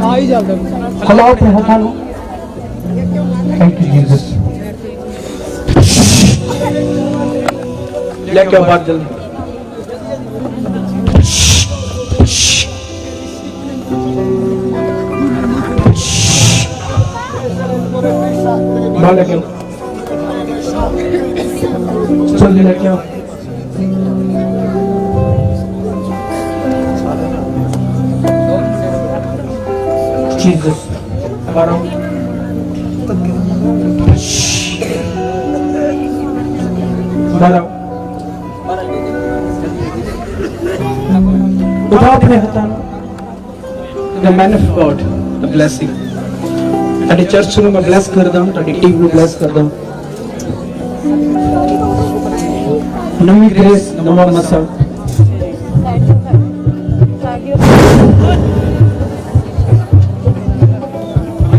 Hello, hello. Thank you, Jesus. लेके आओ बात जल्दी। बाहर लेके आओ। जल्दी लेके आओ। Jesus. बाहर आओ। बाहर आओ। उठाओ अपने हाथों। The man of God, the blessing. ताड़ी चर्च में मैं bless कर दूँ, ताड़ी टीम में bless कर दूँ। नवी grace, नवा मसा।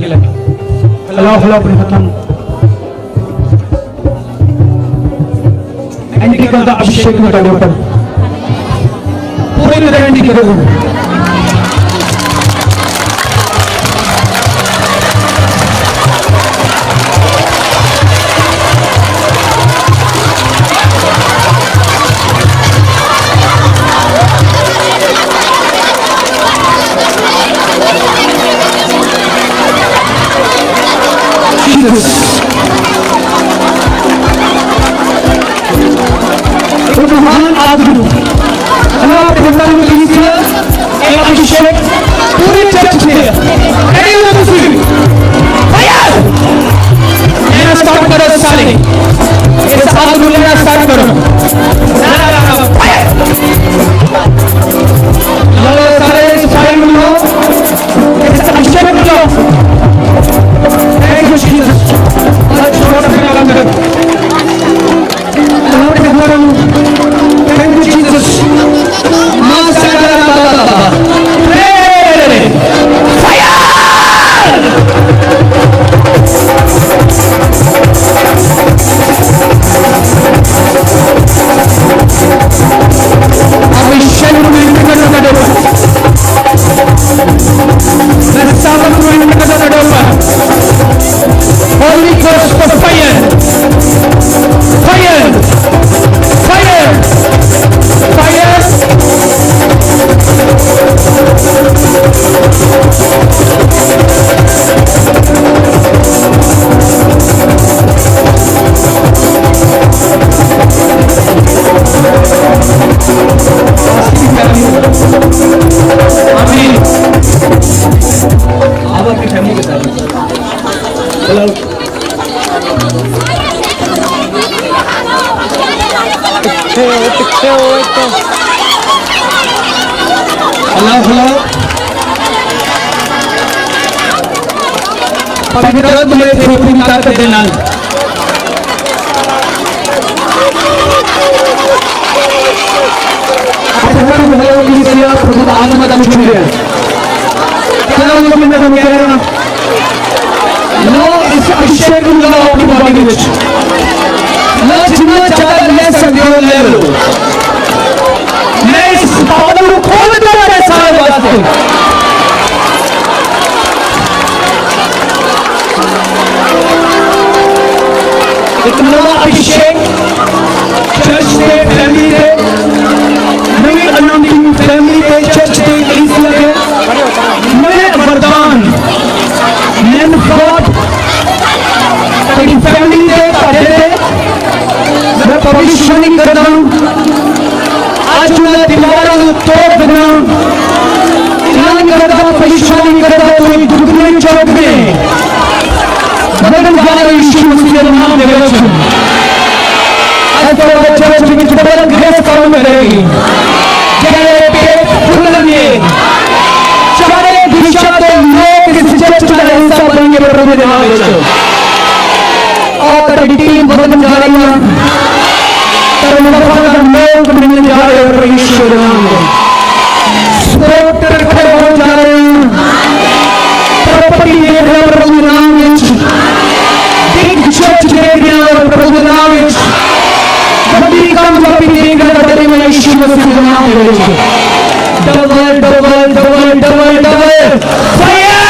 हेलो हेलो अपने हाथों। एंटी करता अभिषेक में ताड़ी ऊपर। पूरी तरह एंटी करोगे। महान आदमी अभिषेक पूरी चर्च में स्टार्ट करो सारे स्टार्ट करो अभिषेक Holy Ghost for fire, fire, fire, fire. आमीन। आप अपनी फैमिली के साथ हेलो हेलो हेलो पवित्र तुम्हारे फेफड़े की ताकत देना लो इस अभिषेक को लो अपनी बॉडी में लो जितना चाहता ले सकते हो ले लो मैं इस पावर को खोल दूंगा मेरे सारे वास्ते एक नया अभिषेक चर्च के फैमिली के नई अनोइंटिंग फैमिली के चर्च के कलीसिया के नए वरदान मैन गॉड तेरी फैमिली के पहले मैं भविष्यवाणी करता हूँ आज मैं दीवारों को तोड़ देना ऐलान करता हूँ भविष्यवाणी करता हूँ कोई दुर्गम चौक में मदन द्वारा यीशु मसीह के नाम में वचन आज तो चर्च में दोबारा ग्रेस करो मेरी जय पेट फूलने चारे दिशा के लोग इस चर्च का हिस्सा बनेंगे प्रभु के नाम में और तेरी टीम बदल जा रही है तेरे मुबारक लोग मिलने जा रहे हैं यीशु के नाम में स्पोर्टर खड़े हो जा रहे हैं प्रॉपर्टी दे रहे हैं प्रभु के नाम में बिग चर्च दे रहे हैं प्रभु के नाम में बड़ी कम कॉपी देंगे बदले में यीशु मसीह के नाम में double double double double double fire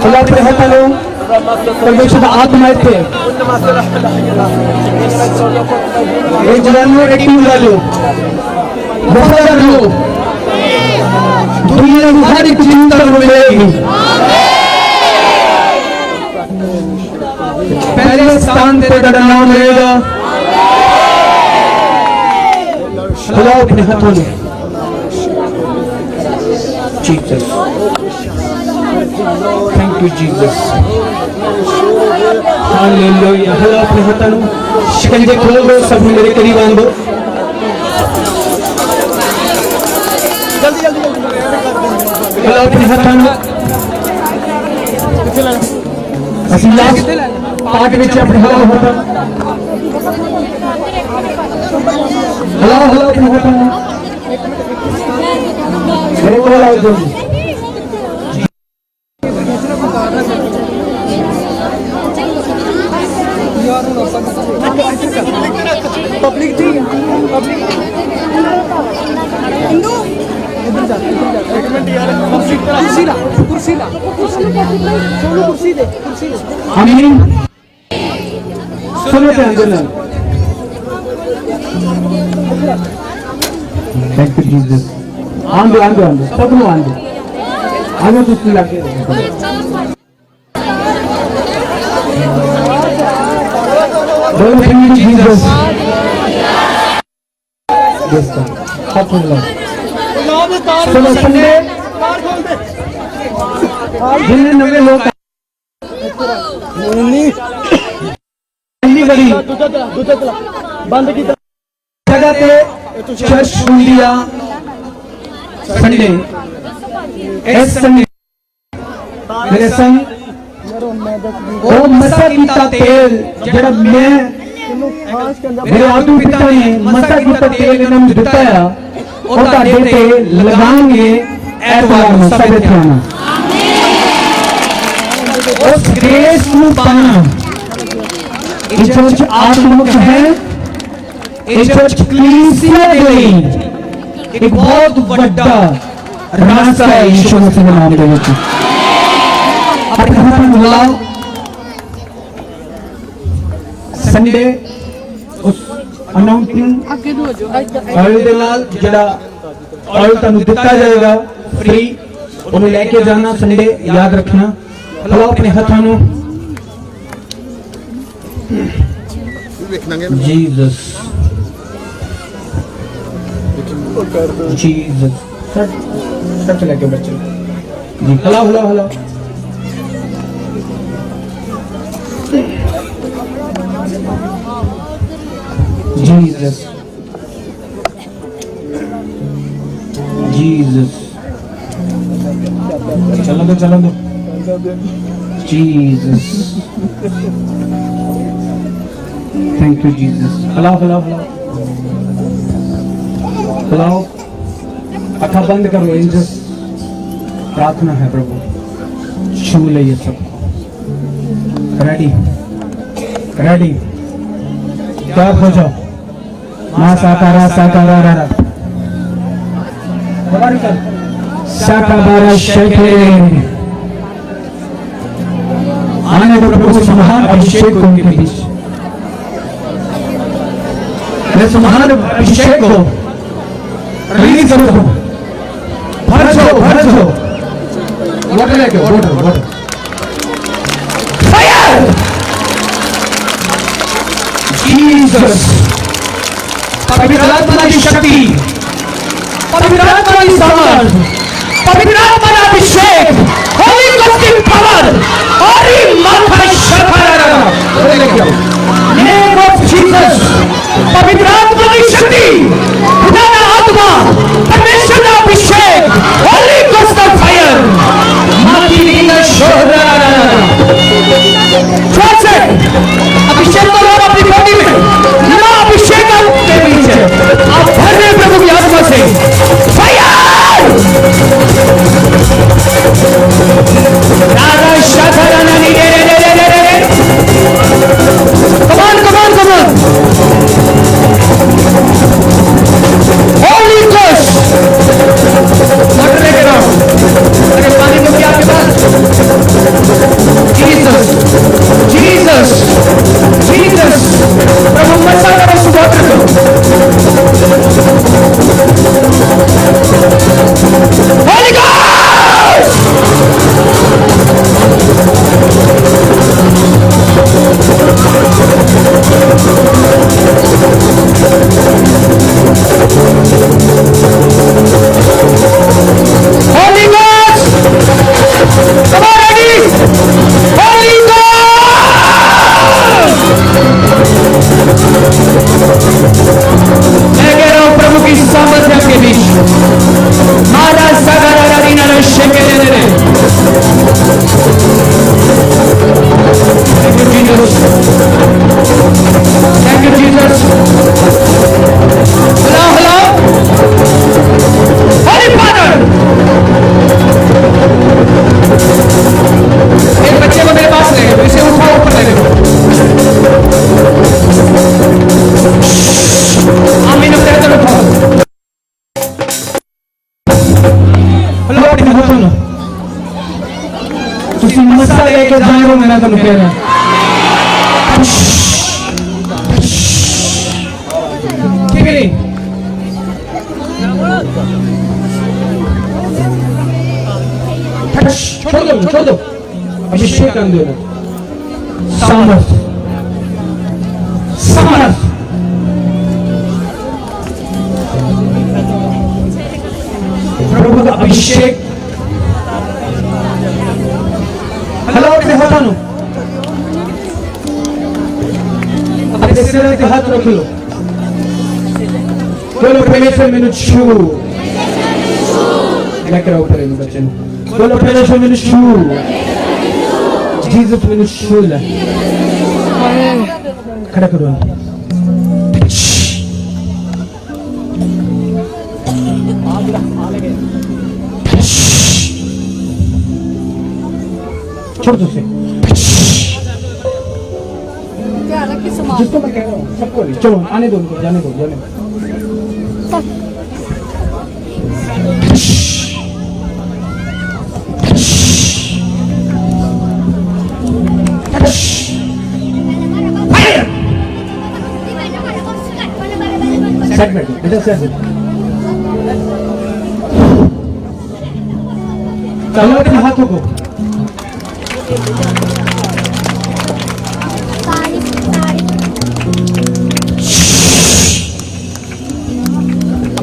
खुला अपने हाथों परमेश्वर का आत्मा थे एक जनानो रेटिंग डालो बहुत लो दुनिया में हर एक चिंता मिलेगी पहले स्थान पे तेरा नाम रहेगा खुला अपने हाथों में Jesus thank you Jesus hallelujah खुला अपने हाथों में शिकंजे खोल दो सब मेरे करीब आन दो जल्दी खुला अपने हाथों में ਅਸੀਂ ਲਾਸਟ ਪਾਰਟ ਵਿੱਚ ਆਪਣੇ ਹਲਾ ਹੋਤਾ ਹਲਾ ਆਪਣੇ ਹੋਤਾ ਮੇਰੇ ਕੋਲ ਆਓ ਜੀ पब्लिक थी पब्लिक हिंदू इधर जा एक मिनट यार कुर्सी ला सोनू कुर्सी दे आमीन सुनो ध्यान देना थैंक यू जीसस आंदो सब लोग आंदो कुर्सी लाके बोलो थैंक यू जीसस यस सब लोग सुनो संडे जिन्हें नवे लोग बंद की जगह पे चर्च इंडिया संडे इस संडे मेरे संग वो मसा कीता तेल जरा मैं मेरे आदू पिता ने मसा कीता तेल इन्हें दिता है और ताड़े ते लगाएंगे ऐतवार में सबे ध्यान उस ग्रेस को पाना ये चर्च आत्मिक है ये चर्च कलीसिया के लिए एक बहुत बड़ा रास्ता है यीशु मसीह के नाम में अपने हाथ में मिलाओ संडे उस अनाउंसिंग ऑयल दे नाल जड़ा ऑयल तनु दिता जाएगा फ्री उन्हें लेके जाना संडे याद रखना खुला अपने हाथों में जीसस जीसस सच लगे बच्चे जी खुला जीसस जीसस चलो दो जीसस थैंक यू जीसस खिलाओ अखा बंद करो जीसस प्रार्थना है प्रभु छू ले ये सब रेडी क्या हो जाओ मां साकारा साकाबारा शेखे आने को प्रभु से महान अभिषेक को उनके बीच मैं महान अभिषेक को रिलीज करो भर जाओ वाटर लेके वाटर फायर जीसस पवित्र आत्मा की शक्ति पवित्र आत्मा की सामर्थ पवित्र आत्मा का अभिषेक होली गोस्ट की पावर और माथा शफारा नेम ऑफ जीसस पवित्र आत्मा की शक्ति खुदा का आत्मा परमेश्वर का अभिषेक होली गोस्ट का फायर माटी का शोरा से अभिषेक करो अपनी बॉडी में ना अभिषेक के पीछे आप भरे प्रभु की आत्मा से फायर ਤੁਸੀਂ ਮੱਸਾ ਲੈ ਕੇ ਜਾ ਰਹੇ ਹੋ ਮੈਂ ਤੁਹਾਨੂੰ ਕਹਿ ਰਿਹਾ ਕਿਵੇਂ छोड़ दो अभिषेक कर दो सामर्थ सामर्थ प्रभु का अभिषेक हेलो अपने हाथों अपने सिर पे हाथ रख लो बोलो परमेश्वर मैंने छू लेकर आओ ऊपर इन बच्चे बोलो परमेश्वर मैंने छू जीसस मैंने छू ला खड़ा करो छोड़ दो उसे जिसको मैं कह रहा हूँ सबको चलो आने दो उनको जाने दो सेगमेंट इधर से चलो अपने हाथों को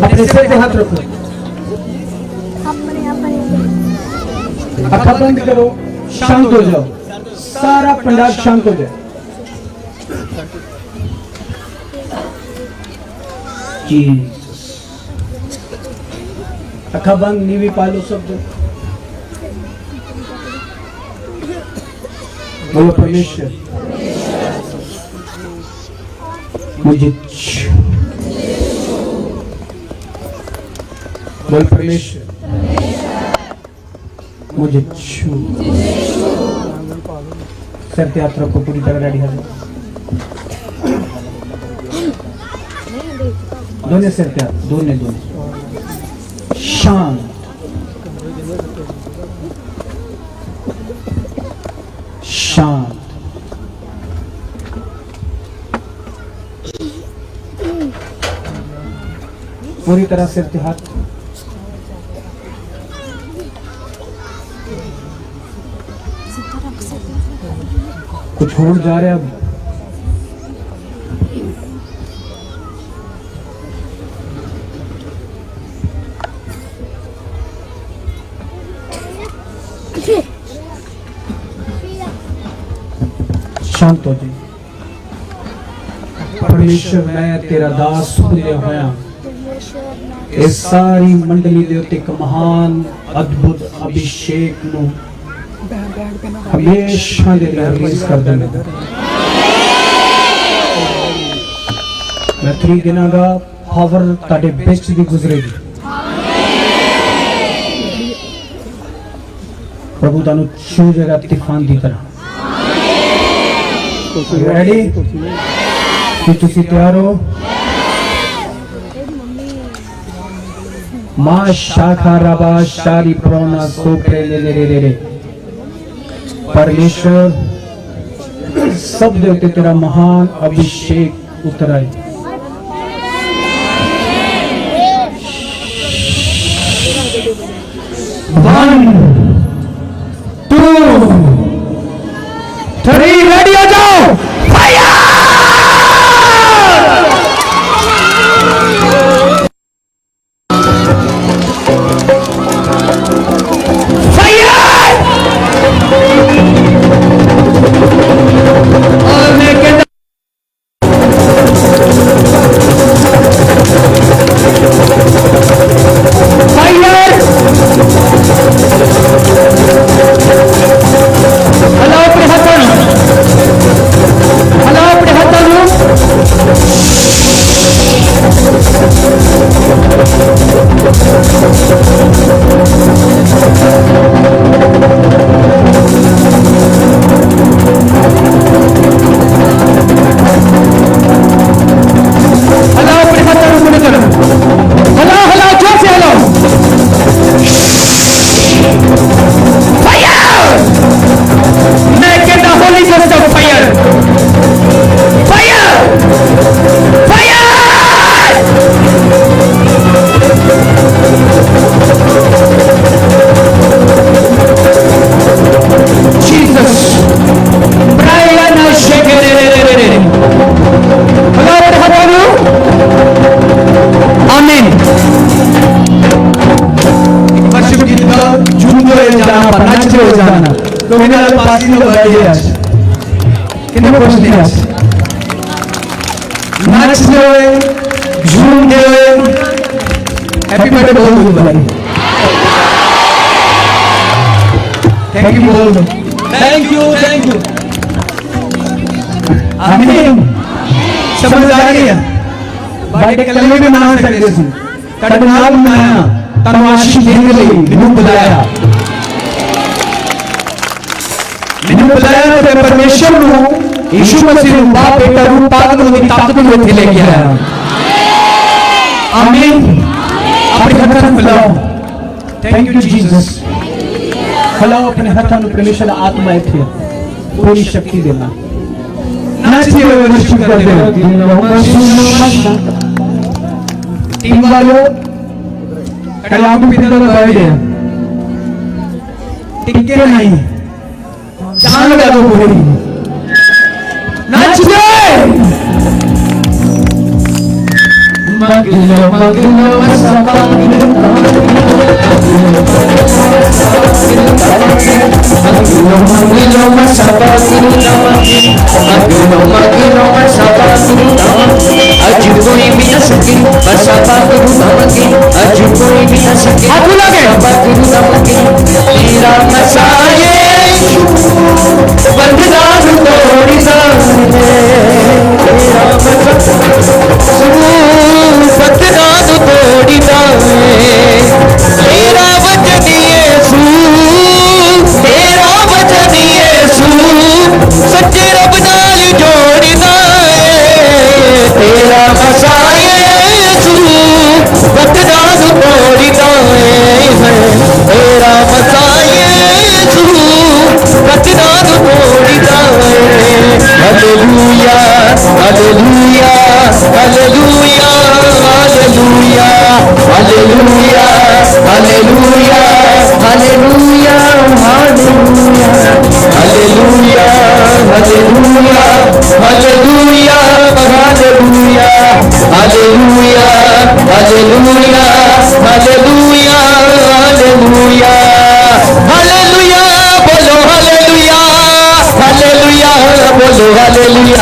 अपने सिर पे हाथ रखो आंखें बंद करो शांत हो जाओ सारा पंडाल शांत हो जाए आंखें बंद नीवी पालो सब जो बोलो परमेश्वर मुझे बोल परमेश्वर मुझे छू सर पे हाथ रखो पूरी तरह रेडी हो दोनों सिर पे हाथ दोनों शांत शांत पूरी तरह सिर पे हाथ कुछ छोड़ जा रहे अब शांत हो जाए परमेश्वर मैं तेरा दास खुले होया इस सारी मंडली दे उत्ते एक महान अद्भुत अभिषेक नु हमेशा दे रिलीज कर देना मैं 3 दिनों का पावर ताड़े बेस्ट दी गुजरेगी प्रभु तानु छू जगह तूफान दी तरह रेडी कि तुसी तैयार हो मां शाखा रबा शारी प्रोना सोपरे ले परमेश्वर सब देवते तेरा महान अभिषेक उतराए वन 2 3 रेडी हो जाओ फायर हेलो अपने हाथ नाचते हुए जाना। तो मैंने आज पास ही बैठे आज कितने खुश थे आज नाचते हुए झूमते हुए। हैप्पी बर्थडे बोल दो भाई, थैंक यू बोल दो, थैंक यू थैंक यू। आमीन। समझ आ रही है भाई के कलमे भी मना सकते थे कटनाल मनाया तनवाशी देने ਲਈ ਮੈਨੂੰ ਬੁਲਾਇਆ ਤੇ ਪਰਮੇਸ਼ਰ ਨੂੰ ਯਿਸੂ ਮਸੀਹ ਨੂੰ ਬਾਪ ਬੇਟਾ ਰੂਪ ਪਾਕ ਨੂੰ ਦੀ ਤਾਕਤ ਨੂੰ ਇੱਥੇ ਲੈ ਕੇ ਆਇਆ। ਆਮੀਨ। ਆਪਣੇ ਹੱਥਾਂ ਨੂੰ ਮਿਲਾਓ, ਥੈਂਕ ਯੂ ਜੀਸਸ। ਖਲਾਓ ਆਪਣੇ ਹੱਥਾਂ ਨੂੰ, ਪਰਮੇਸ਼ਰ ਦਾ ਆਤਮਾ ਇੱਥੇ पूरी शक्ति देना। नाचते हुए वर्शिप करते हो टीम वालों, कल आपको पिता का बर्थडे है, टिके नहीं जान लगा दो पूरी नाचते मगलो मगलो मसपा Magilo masaba guru namaki, magilo masaba guru namaki, aju koi भी न सके masaba guru namaki, aju koi भी न सके masaba guru namaki, तेरा मसाये बंधदार तोड़ी जाने, तेरा बंधदार तोड़ी जाने, तेरा वचन यीशु, तेरा वचन यीशु सच्चे रब नाल जोड़दा है, तेरा मसाया यीशु बंधदार तोड़दा है, तेरा मसाया यीशु बंधदार तोड़दा है। Hallelujah hallelujah hallelujah hallelujah hallelujah hallelujah hallelujah hallelujah hallelujah hallelujah hallelujah hallelujah hallelujah hallelujah hallelujah hallelujah बोलो हालेलुया हालेलुया बोलो हालेलुया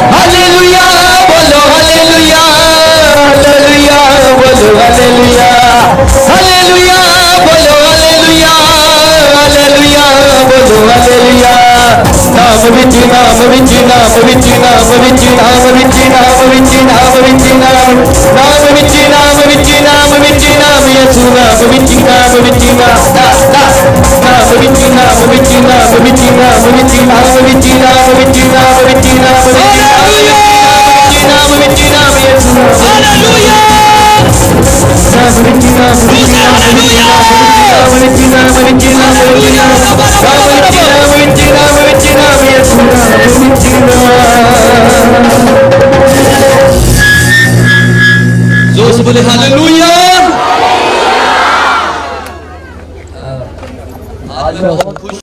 हालेलुया बोलो हालेलुया हालेलुया बोलो हालेलुया हालेलुया बोलो हालेलुया हालेलुया बोलो हालेलुया। नाम विच नाम विच नाम विच नाम विच नाम विच नाम विच नाम विच नाम नाम विच नाम विच नाम विच नाम यीशु नाम विच नाम विच नाम नाम विच नाम विच नाम विच नाम विच नाम विच नाम विच नाम विच नाम नाम विच नाम यीशु हालेलुया। नाम विच नाम विच नाम विच नाम विच नाम विच नाम विच नाम विच नाम यीशु नाम विच नाम। जोश बोले हालेलुया।